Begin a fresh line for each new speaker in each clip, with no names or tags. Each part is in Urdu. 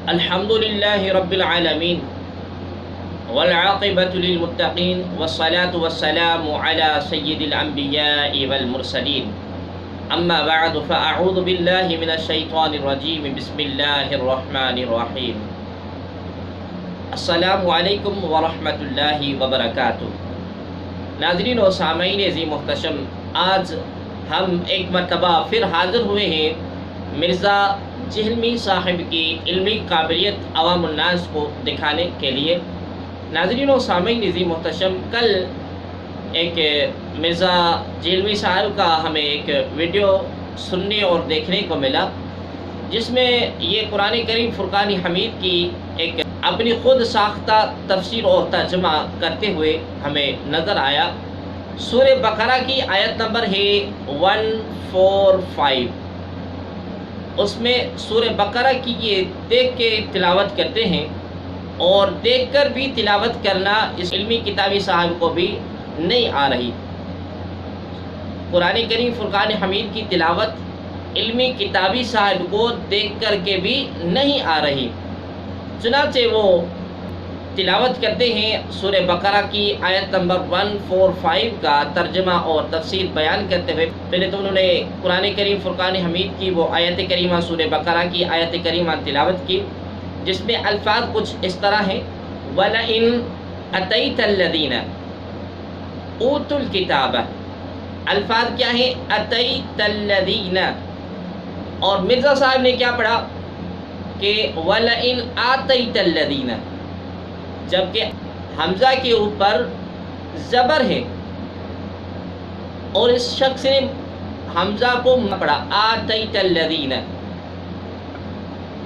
الحمد للہ رب العالمین والعاقبۃ للمتقین والصلاة والسلام علی سید الانبیاء والمرسلین اما بعد فاعوذ باللہ من الشیطان الرجیم بسم اللہ الرحمن الرحیم السلام علیکم ورحمۃ اللہ وبرکاتہ۔ ناظرین و سامعین عظیم محتشم، آج ہم ایک مرتبہ پھر حاضر ہوئے ہیں مرزا جہلمی صاحب کی علمی قابلیت عوام الناس کو دکھانے کے لیے۔ ناظرین و سامعین عظیم محتشم، کل ایک مرزا جہلمی صاحب کا ہمیں ایک ویڈیو سننے اور دیکھنے کو ملا، جس میں یہ قرآن کریم فرقان حمید کی ایک اپنی خود ساختہ تفسیر اور ترجمہ کرتے ہوئے ہمیں نظر آیا۔ سورہ بقرہ کی آیت نمبر ہے 145۔ اس میں سورہ بقرہ کی یہ دیکھ کے تلاوت کرتے ہیں، اور دیکھ کر بھی تلاوت کرنا اس علمی کتابی صاحب کو بھی نہیں آ رہی۔ قرآن کریم فرقان حمید کی تلاوت علمی کتابی صاحب کو دیکھ کر کے بھی نہیں آ رہی، چنانچہ وہ تلاوت کرتے ہیں سورہ بقرہ کی آیت نمبر 145 کا ترجمہ اور تفسیر بیان کرتے ہوئے۔ پہلے تو انہوں نے قرآن کریم فرقان حمید کی وہ آیت کریمہ سورہ بقرہ کی آیت کریمہ تلاوت کی، جس میں الفاظ کچھ اس طرح ہیں: وَلَئِنْ أَتَيْتَ الَّذِينَ أُوتُوا الْكِتَابَ۔ الفاظ کیا ہیں؟ أَتَيْتَ الَّذِينَ۔ اور مرزا صاحب نے کیا پڑھا کہ وَلَئِنْ آتَيْتَ الَّذِينَ، جبکہ حمزہ کے اوپر زبر ہے، اور اس شخص نے حمزہ کو پڑھا آتیت الذین۔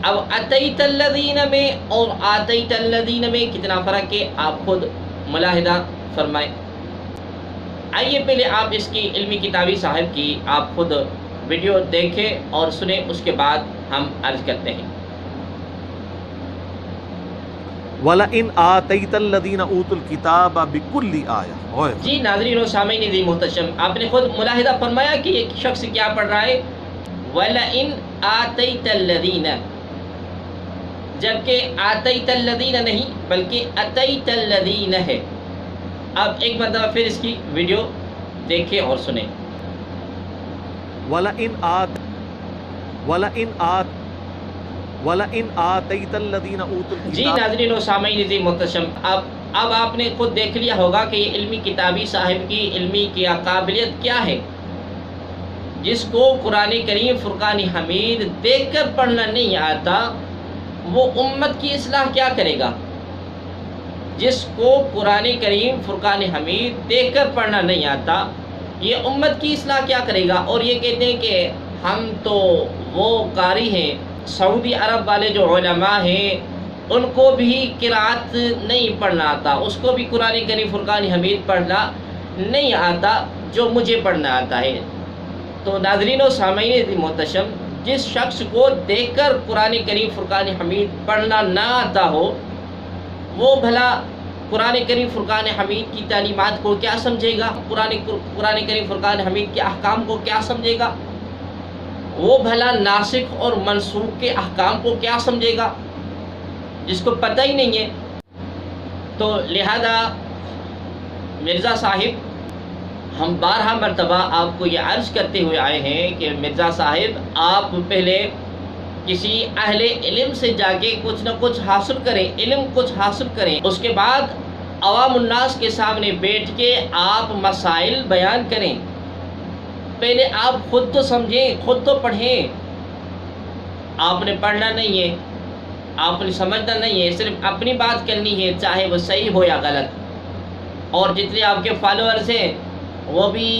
اب اتیت الذین میں اور آتیت الذین میں کتنا فرق ہے، آپ خود ملاحظہ فرمائیں۔ آئیے پہلے آپ اس کی علمی کتابی صاحب کی آپ خود ویڈیو دیکھیں اور سنیں، اس کے بعد ہم عرض کرتے ہیں۔
وَلَئِنْ آتَيْتَ الَّذِينَ أُوتُوا الْكِتَابَ بِكُلِّ آیَةٍ۔
جی ناظرین و سامعین عظیم محتشم، آپ نے خود ملاحظہ فرمایا کہ ایک شخص کیا پڑھ رہا ہے؟ وَلَئِنْ آتَيْتَ الَّذِينَ، جبکہ آتَيْتَ الَّذِينَ نہیں بلکہ أَتَيْتَ الَّذِينَ ہے۔ اب ایک مرتبہ پھر اس کی ویڈیو دیکھیں اور سنیں۔
وَلَئِنْ آتَيْتَ الَّذِينَ أُوتُوا الْكِتَابَ۔
جی ناظرین و سامعین عظیم محتشم، اب آپ نے خود دیکھ لیا ہوگا کہ یہ علمی کتابی صاحب کی علمی کیا قابلیت کیا ہے۔ جس کو قرآن کریم فرقان حمید دیکھ کر پڑھنا نہیں آتا، وہ امت کی اصلاح کیا کرے گا؟ جس کو قرآن کریم فرقان حمید دیکھ کر پڑھنا نہیں آتا، یہ امت کی اصلاح کیا کرے گا؟ اور یہ کہتے ہیں کہ ہم تو وہ قاری ہیں، سعودی عرب والے جو علماء ہیں ان کو بھی قرأت نہیں پڑھنا آتا، اس کو بھی قرآن کریم فرقان حمید پڑھنا نہیں آتا جو مجھے پڑھنا آتا ہے۔ تو ناظرین و سامعین محتشم، جس شخص کو دیکھ کر قرآن کریم فرقان حمید پڑھنا نہ آتا ہو، وہ بھلا قرآن کریم فرقان حمید کی تعلیمات کو کیا سمجھے گا؟ قرآن کریم فرقان حمید کے احکام کو کیا سمجھے گا؟ وہ بھلا ناسخ اور منسوخ کے احکام کو کیا سمجھے گا، جس کو پتہ ہی نہیں ہے؟ تو لہذا مرزا صاحب، ہم بارہا مرتبہ آپ کو یہ عرض کرتے ہوئے آئے ہیں کہ مرزا صاحب، آپ پہلے کسی اہل علم سے جا کے کچھ نہ کچھ حاصل کریں، علم کچھ حاصل کریں، اس کے بعد عوام الناس کے سامنے بیٹھ کے آپ مسائل بیان کریں۔ پہلے آپ خود تو سمجھیں، خود تو پڑھیں۔ آپ نے پڑھنا نہیں ہے، آپ نے سمجھنا نہیں ہے، صرف اپنی بات کرنی ہے، چاہے وہ صحیح ہو یا غلط۔ اور جتنے آپ کے فالوورز ہیں وہ بھی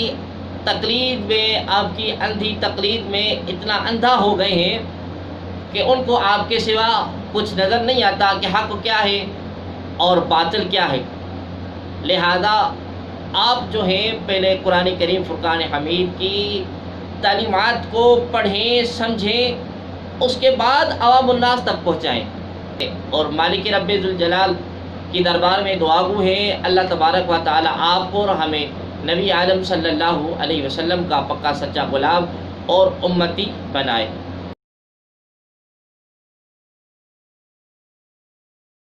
تقلید میں، آپ کی اندھی تقلید میں اتنا اندھا ہو گئے ہیں کہ ان کو آپ کے سوا کچھ نظر نہیں آتا کہ حق کیا ہے اور باطل کیا ہے۔ لہذا آپ جو ہیں پہلے قرآن کریم فرقان حمید کی تعلیمات کو پڑھیں، سمجھیں، اس کے بعد عوام الناس تک پہنچائیں۔ اور مالک رب ذوالجلال کی دربار میں دعا گو ہیں اللہ تبارک و تعالی آپ کو اور ہمیں نبی عالم صلی اللہ علیہ وسلم کا پکا سچا غلام اور امتی بنائے۔